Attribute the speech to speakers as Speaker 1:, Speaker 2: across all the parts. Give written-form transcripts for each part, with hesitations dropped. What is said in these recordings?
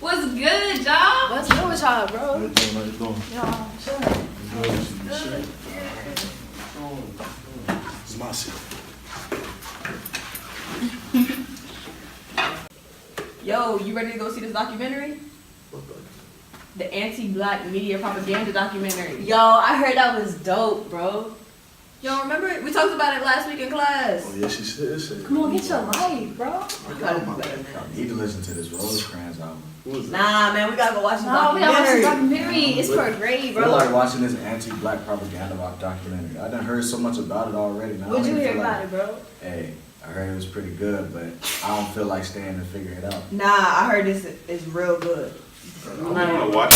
Speaker 1: What's good, y'all?
Speaker 2: What's good with y'all, bro?
Speaker 3: How you doing?
Speaker 2: Y'all, chilling.
Speaker 3: Good. It's my shit.
Speaker 1: Yo, you ready to go see this documentary? The anti-black media propaganda documentary.
Speaker 2: Yo, I heard that was dope, bro.
Speaker 1: Yo, remember it? We talked about it last week in class.
Speaker 3: Oh yeah, she said shit.
Speaker 2: Come on, get your life, bro.
Speaker 4: I need to listen to this Rosecrans album.
Speaker 2: Nah, man, we gotta go watch the
Speaker 1: No, we gotta watch the
Speaker 2: documentary.
Speaker 1: documentary. It's for a grade,
Speaker 4: I
Speaker 1: bro.
Speaker 4: like watching this anti-black propaganda documentary. I done heard so much about it already. Now,
Speaker 2: What'd you hear about it, bro?
Speaker 4: Hey, I heard it was pretty good, but I don't feel like staying to figure it out.
Speaker 2: Nah, I heard this is real good.
Speaker 3: I want to watch.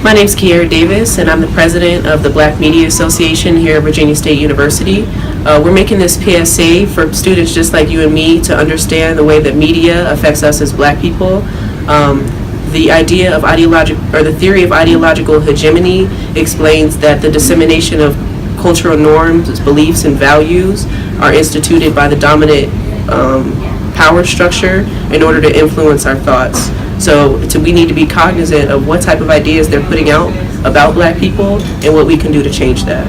Speaker 5: My name is Kiera Davis, and I'm the president of the Black Media Association here at Virginia State University. We're making this PSA for students just like you and me to understand the way that media affects us as Black people. The idea of the theory of ideological hegemony explains that the dissemination of cultural norms, beliefs, and values are instituted by the dominant power structure in order to influence our thoughts. So we need to be cognizant of what type of ideas they're putting out about Black people and what we can do to change that.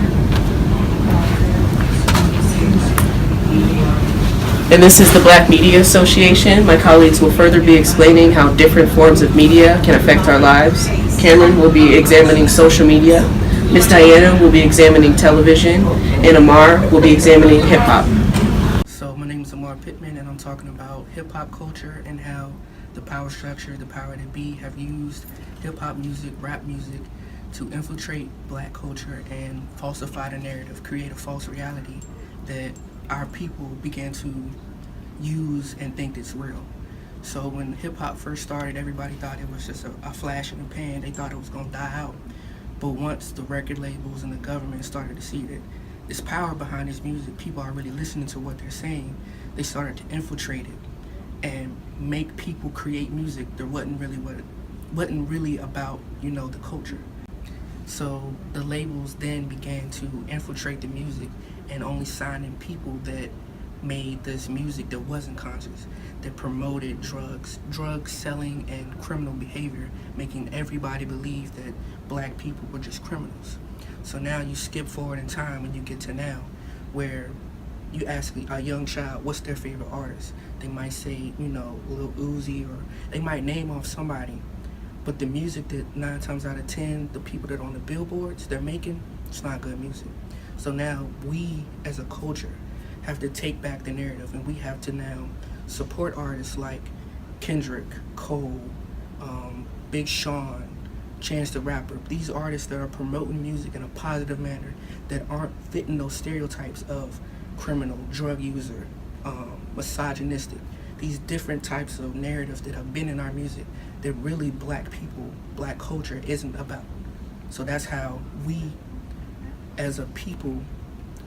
Speaker 5: And this is the Black Media Association. My colleagues will further be explaining how different forms of media can affect our lives. Cameron will be examining social media. Miss Diana will be examining television. And Amar will be examining hip hop.
Speaker 6: So my name is Amar Pittman, and I'm talking about hip hop culture and how the power structure, the power that be, have used hip hop music, rap music to infiltrate Black culture and falsify the narrative, create a false reality that our people began to use and think it's real. So when hip hop first started, everybody thought it was just a flash in the pan. They thought it was gonna die out. But once the record labels and the government started to see that this power behind this music, people are really listening to what they're saying, they started to infiltrate it and make people create music that wasn't really about, the culture. So the labels then began to infiltrate the music and only signing people that made this music that wasn't conscious, that promoted drug selling and criminal behavior, making everybody believe that Black people were just criminals. So now you skip forward in time and you get to now, where you ask a young child what's their favorite artist. They might say, Lil Uzi, or they might name off somebody. But the music that 9 times out of 10, the people that are on the billboards, they're making, it's not good music. So now we, as a culture, have to take back the narrative, and we have to now support artists like Kendrick, Cole, Big Sean, Chance the Rapper. These artists that are promoting music in a positive manner, that aren't fitting those stereotypes of criminal, drug user, misogynistic. These different types of narratives that have been in our music that really Black people, Black culture isn't about. So that's how we, as a people,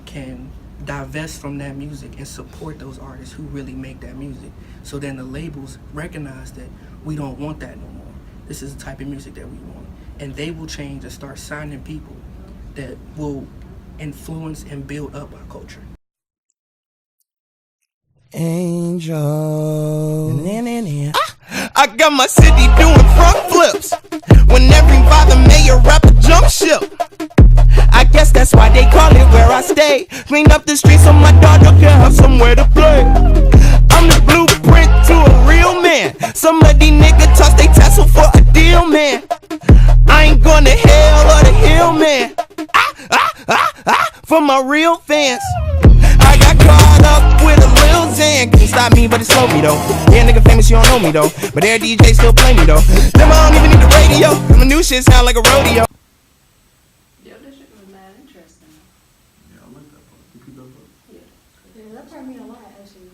Speaker 6: can divest from that music and support those artists who really make that music. So then the labels recognize that we don't want that no more. This is the type of music that we want. And they will change and start signing people that will influence and build up our culture.
Speaker 7: Angel. I got my city doing front flips. Whenever the mayor rapper jump ship. I guess that's why they call it where I stay. Clean up the streets so my daughter can have somewhere to play. I'm the blueprint to a real man. Some of these niggas toss they tassel for a deal, man. I ain't going to hell or the hill, man. For my real fans. I got caught up with a Lil Xan. Can't stop me, but it slowed me though. Yeah, nigga famous, you don't know me though. But their DJ still play me though. Them I don't even need the radio. My new shit sound like a rodeo.
Speaker 1: Yo, this shit was mad interesting.
Speaker 3: Yeah, I like that part. You keep that part.
Speaker 2: Yeah, that turned me a lot, actually.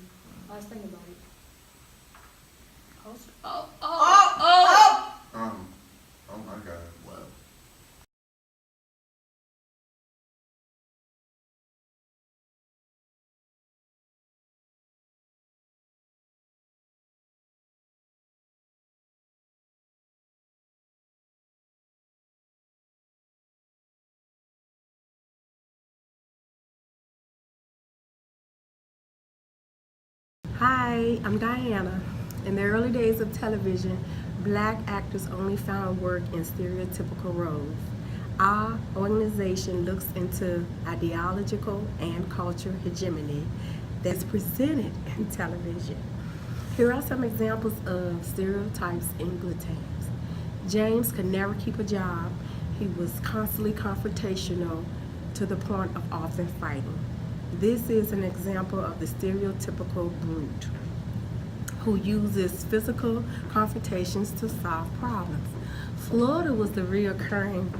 Speaker 2: I was thinking about it.
Speaker 3: I got it.
Speaker 8: Hi, I'm Diana. In the early days of television, black actors only found work in stereotypical roles. Our organization looks into ideological and cultural hegemony that's presented in television. Here are some examples of stereotypes in good times. James could never keep a job. He was constantly confrontational to the point of often fighting. This is an example of the stereotypical brute who uses physical confrontations to solve problems. Florida was the reoccurring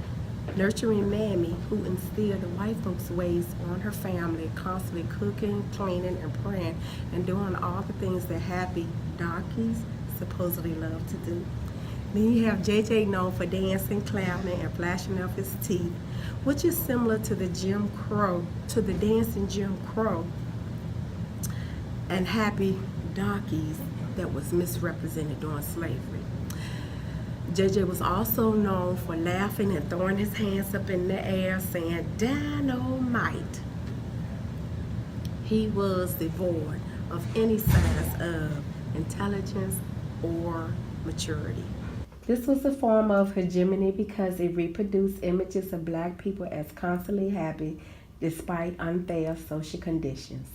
Speaker 8: nurturing mammy who instilled the white folks' ways on her family, constantly cooking, cleaning, and praying, and doing all the things that happy darkies supposedly love to do. Then you have JJ known for dancing, clapping, and flashing of his teeth, which is similar to the dancing Jim Crow and happy darkies that was misrepresented during slavery. JJ was also known for laughing and throwing his hands up in the air saying, "Dynamite." He was devoid of any signs of intelligence or maturity. This was a form of hegemony because it reproduced images of black people as constantly happy despite unfair social conditions.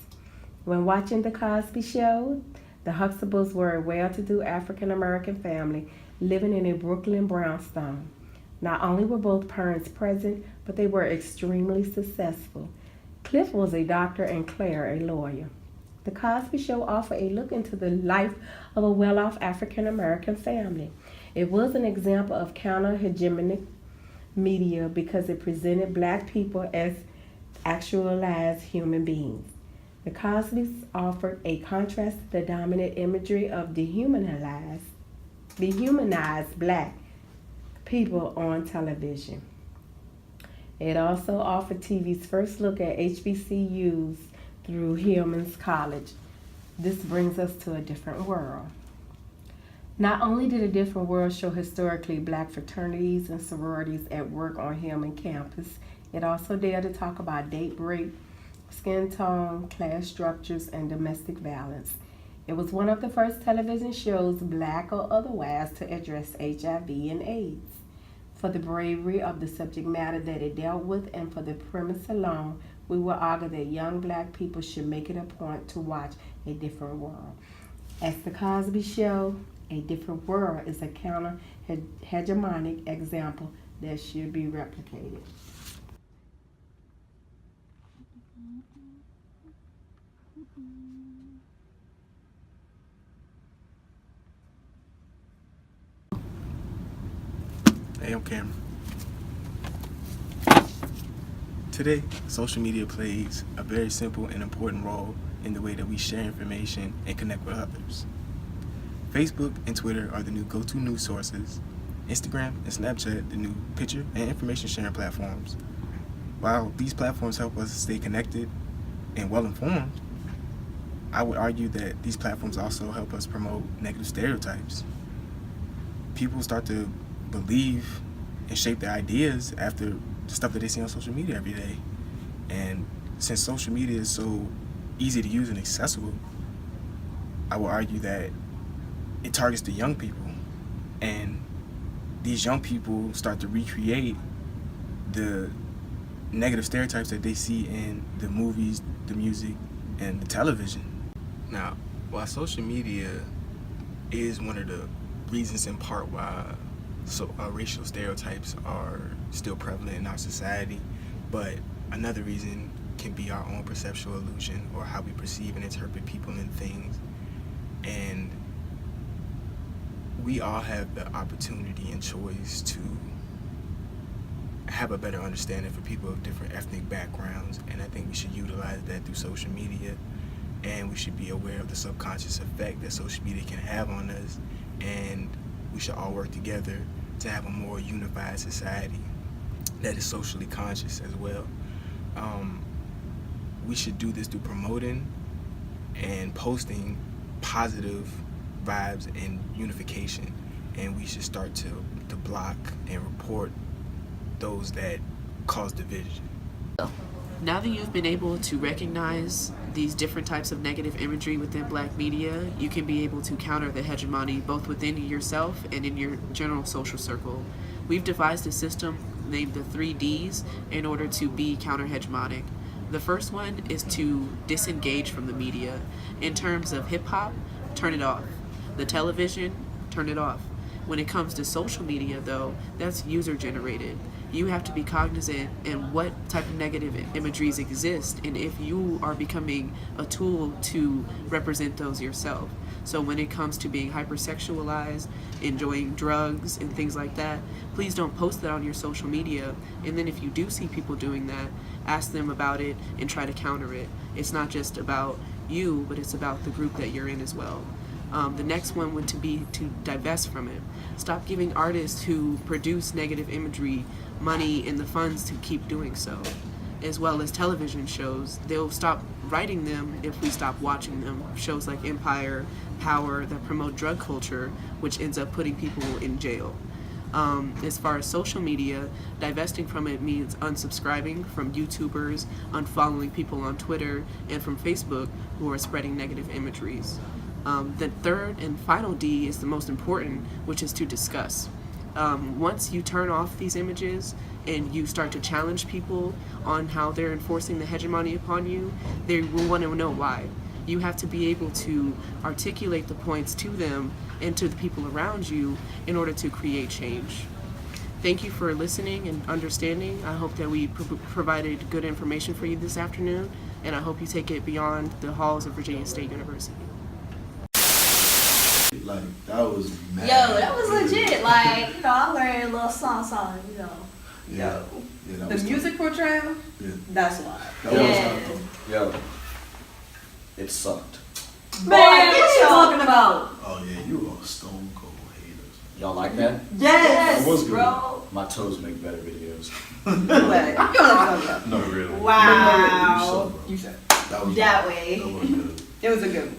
Speaker 8: When watching The Cosby Show, the Huxtables were a well-to-do African-American family living in a Brooklyn brownstone. Not only were both parents present, but they were extremely successful. Cliff was a doctor and Claire a lawyer. The Cosby Show offered a look into the life of a well-off African-American family. It was an example of counter-hegemonic media because it presented black people as actualized human beings. The Cosbys offered a contrast to the dominant imagery of dehumanized black people on television. It also offered TV's first look at HBCUs through Hillman's College. This brings us to a different world. Not only did A Different World show historically black fraternities and sororities at work on Hillman campus, it also dared to talk about date rape, skin tone, class structures, and domestic violence. It was one of the first television shows, black or otherwise, to address HIV and AIDS. For the bravery of the subject matter that it dealt with and for the premise alone, we will argue that young black people should make it a point to watch A Different World. As The Cosby Show, A Different World is a counter-hegemonic example that should be replicated.
Speaker 9: Hey, I'm Cameron. Today, social media plays a very simple and important role in the way that we share information and connect with others. Facebook and Twitter are the new go-to news sources. Instagram and Snapchat, the new picture and information sharing platforms. While these platforms help us stay connected and well-informed, I would argue that these platforms also help us promote negative stereotypes. People start to believe and shape their ideas after the stuff that they see on social media every day. And since social media is so easy to use and accessible, I will argue that it targets the young people. And these young people start to recreate the negative stereotypes that they see in the movies, the music, and the television. Now, while social media is one of the reasons in part why racial stereotypes are still prevalent in our society, but another reason can be our own perceptual illusion, or how we perceive and interpret people and things. And we all have the opportunity and choice to have a better understanding for people of different ethnic backgrounds, and I think we should utilize that through social media, and we should be aware of the subconscious effect that social media can have on us, and we should all work together to have a more unified society that is socially conscious as well. We should do this through promoting and posting positive vibes and unification, and we should start to block and report those that cause division.
Speaker 5: Now that you've been able to recognize these different types of negative imagery within black media, you can be able to counter the hegemony both within yourself and in your general social circle. We've devised a system named the 3Ds in order to be counter-hegemonic. The first one is to disengage from the media. In terms of hip-hop, turn it off. The television, turn it off. When it comes to social media, though, that's user-generated. You have to be cognizant in what type of negative imageries exist and if you are becoming a tool to represent those yourself. So when it comes to being hypersexualized, enjoying drugs and things like that, please don't post that on your social media. And then if you do see people doing that, ask them about it and try to counter it. It's not just about you, but it's about the group that you're in as well. The next one would be to divest from it. Stop giving artists who produce negative imagery money and the funds to keep doing so, as well as television shows. They'll stop writing them if we stop watching them. Shows like Empire, Power, that promote drug culture, which ends up putting people in jail. As far as social media, divesting from it means unsubscribing from YouTubers, unfollowing people on Twitter, and from Facebook who are spreading negative imageries. The third and final D is the most important, which is to discuss. Once you turn off these images and you start to challenge people on how they're enforcing the hegemony upon you, they will want to know why. You have to be able to articulate the points to them and to the people around you in order to create change. Thank you for listening and understanding. I hope that we provided good information for you this afternoon, and I hope you take it beyond the halls of Virginia State University.
Speaker 4: Like, that was mad.
Speaker 1: Yo, that was legit. Like, you know, I learned a little song, you know.
Speaker 4: Yeah. Yeah, that
Speaker 1: The
Speaker 4: was
Speaker 1: music portrayal,
Speaker 4: Yeah.
Speaker 1: that's wild.
Speaker 4: That
Speaker 1: Yeah.
Speaker 4: was tough, though. Yo, it sucked.
Speaker 1: Man, what you talking about?
Speaker 3: Oh yeah, you are stone cold haters.
Speaker 4: Y'all like that?
Speaker 1: Yes,
Speaker 4: That was good.
Speaker 1: bro.
Speaker 4: My toes make better videos.
Speaker 1: No way. You don't know.
Speaker 3: No, really.
Speaker 1: Wow.
Speaker 3: You suck, bro.
Speaker 1: You said
Speaker 3: That was
Speaker 1: that
Speaker 3: good.
Speaker 1: way.
Speaker 3: That was good.
Speaker 1: It was a good one.